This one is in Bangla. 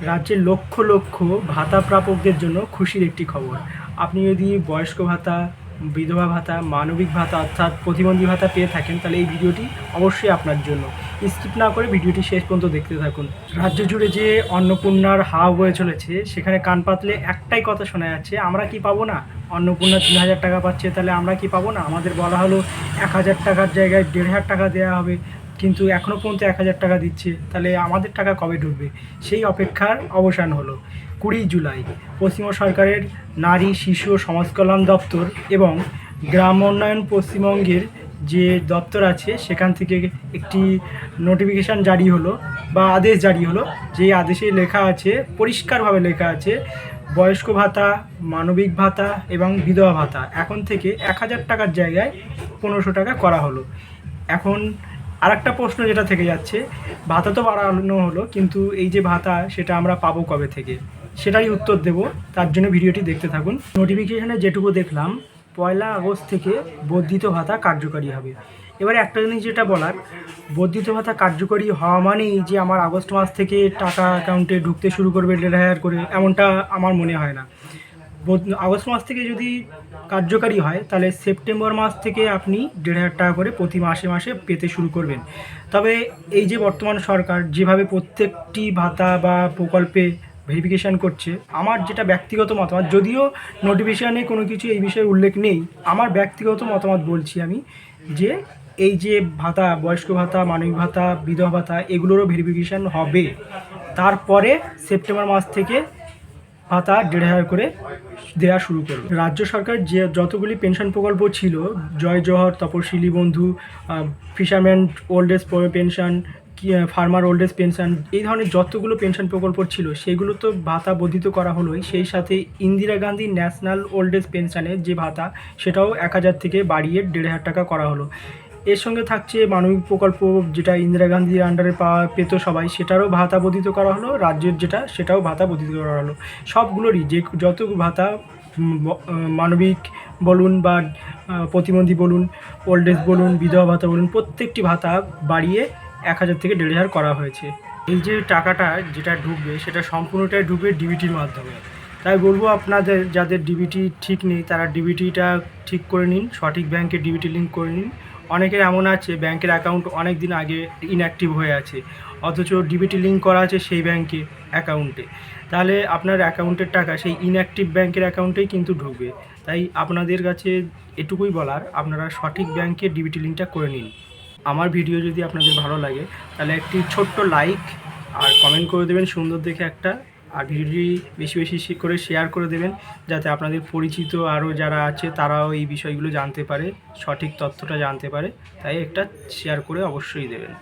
রাজ্যের লক্ষ লক্ষ ভাতা প্রাপকদের জন্য খুশির একটি খবর। আপনি যদি বয়স্ক ভাতা, বিধবা ভাতা, মানবিক ভাতা অর্থাৎ প্রতিবন্ধী ভাতা পেয়ে থাকেন, তাহলে এই ভিডিওটি অবশ্যই আপনার জন্য। স্কিপ না করে ভিডিওটি শেষ পর্যন্ত দেখতে থাকুন। রাজ্য জুড়ে যে অন্নপূর্ণার হাওয়া বয়ে চলেছে, সেখানে কান পাতলে একটাই কথা শোনা যাচ্ছে, আমরা কি পাবো না? অন্নপূর্ণা 3,000 টাকা পাচ্ছে, তাহলে আমরা কি পাবো না? আমাদের বলা হলো 1,000 টাকার জায়গায় 1,500 টাকা দেওয়া হবে, কিন্তু এখনও পর্যন্ত 1,000 টাকা দিচ্ছে, তাহলে আমাদের টাকা কবে ঢুকবে? সেই অপেক্ষার অবসান হলো। 20 জুলাই পশ্চিমবঙ্গ সরকারের নারী, শিশু ও সমাজ কল্যাণ দপ্তর এবং গ্রাম উন্নয়ন পশ্চিমবঙ্গের যে দপ্তর আছে, সেখান থেকে একটি নোটিফিকেশান জারি হলো বা আদেশ জারি হলো। যেই আদেশে লেখা আছে, পরিষ্কারভাবে লেখা আছে, বয়স্ক ভাতা, মানবিক ভাতা এবং বিধবা ভাতা এখন থেকে 1,000 টাকার জায়গায় 1,500 টাকা করা হলো। এখন আরেকটা প্রশ্ন যেটা থেকে যাচ্ছে, ভাতা তো বাড়ানো হলো, কিন্তু এই যে ভাতা, সেটা আমরা পাবো কবে থেকে? সেটারই উত্তর দেব, তার জন্য ভিডিওটি দেখতে থাকুন। নোটিফিকেশানে যেটুকু দেখলাম, 1 আগস্ট থেকে বর্ধিত ভাতা কার্যকারী হবে। এবারে একটা জিনিস যেটা বলার, বর্ধিত ভাতা কার্যকরী হওয়া মানেই যে আমার আগস্ট মাস থেকে টাকা অ্যাকাউন্টে ঢুকতে শুরু করবে 1,500 করে, এমনটা আমার মনে হয় না। আগস্ট মাস থেকে যদি কার্যকারী হয়, তাহলে সেপ্টেম্বর মাস থেকে আপনি 1,500 টাকা করে প্রতি মাসে মাসে পেতে শুরু করবেন। তবে এই যে বর্তমান সরকার যেভাবে প্রত্যেকটি ভাতা বা প্রকল্পে ভেরিফিকেশান করছে, আমার যেটা ব্যক্তিগত মতামত, যদিও নোটিফিকেশানে কোনো কিছু এই বিষয়ে উল্লেখ নেই, আমার ব্যক্তিগত মতামত বলছি আমি, যে এই যে ভাতা, বয়স্ক ভাতা, মানবিক ভাতা, বিধবা ভাতা, এগুলোরও ভেরিফিকেশান হবে। তারপরে সেপ্টেম্বর মাস থেকে ভাতা 1,500 করে দেওয়া শুরু করবে। রাজ্য সরকার যে যতগুলি পেনশন প্রকল্প ছিল, জয় জওহর, তপশিলি বন্ধু, fisherman old age pension, farmer old age pension, এই ধরনের যতগুলো পেনশন প্রকল্প ছিল, সেগুলো তো ভাতা বর্ধিত করা হলোই। সেই সাথে Indira Gandhi national old age পেনশনের যে ভাতা, সেটাও 1,000 থেকে বাড়িয়ে 1,500 টাকা করা হলো। এর সঙ্গে থাকছে মানবিক প্রকল্প, যেটা ইন্দিরা গান্ধীর আন্ডারে পেত সবাই, সেটারও ভাতা বর্ধিত করা হলো। রাজ্যের যেটা, সেটাও ভাতা বর্ধিত করা হলো। সবগুলোরই যে যত ভাতা, মানবিক বলুন বা প্রতিবন্ধী বলুন, ওল্ড এজ বলুন, বিধবা ভাতা বলুন, প্রত্যেকটি ভাতা বাড়িয়ে 1,000 থেকে 1,500 করা হয়েছে। এই যে টাকাটা যেটা ঢুকবে, সেটা সম্পূর্ণটাই ঢুকবে ডিবিটির মাধ্যমে। তাই বলবো, আপনাদের যাদের ডিবিটি ঠিক নেই, তারা ডিবিটিটা ঠিক করে নিন, সঠিক ব্যাংকে ডিবিটি লিঙ্ক করে নিন। অনেকের এমন আছে, ব্যাংকের অ্যাকাউন্ট অনেক দিন আগে ইনঅ্যাক্টিভ হয়ে আছে, অথচ ডিবিটি লিঙ্ক করা আছে সেই ব্যাংকে অ্যাকাউন্টে, তাহলে আপনার অ্যাকাউন্টের টাকা সেই ইনঅ্যাক্টিভ ব্যাংকের অ্যাকাউন্টেই কিন্তু ঢুকবে। তাই আপনাদের কাছে এটুকুই বলার, আপনারা সঠিক ব্যাংকে ডিবিটি লিঙ্কটা করে নিন। আমার ভিডিও যদি আপনাদের ভালো লাগে, তাহলে একটি ছোট্ট লাইক আর কমেন্ট করে দেবেন সুন্দর দেখে একটা, আর ভিডিওটি বেশি বেশি করে শেয়ার করে দেবেন, যাতে আপনাদের পরিচিত আরও যারা আছে তারাও এই বিষয়গুলো জানতে পারে, সঠিক তথ্যটা জানতে পারে। তাই একটা শেয়ার করে অবশ্যই দেবেন।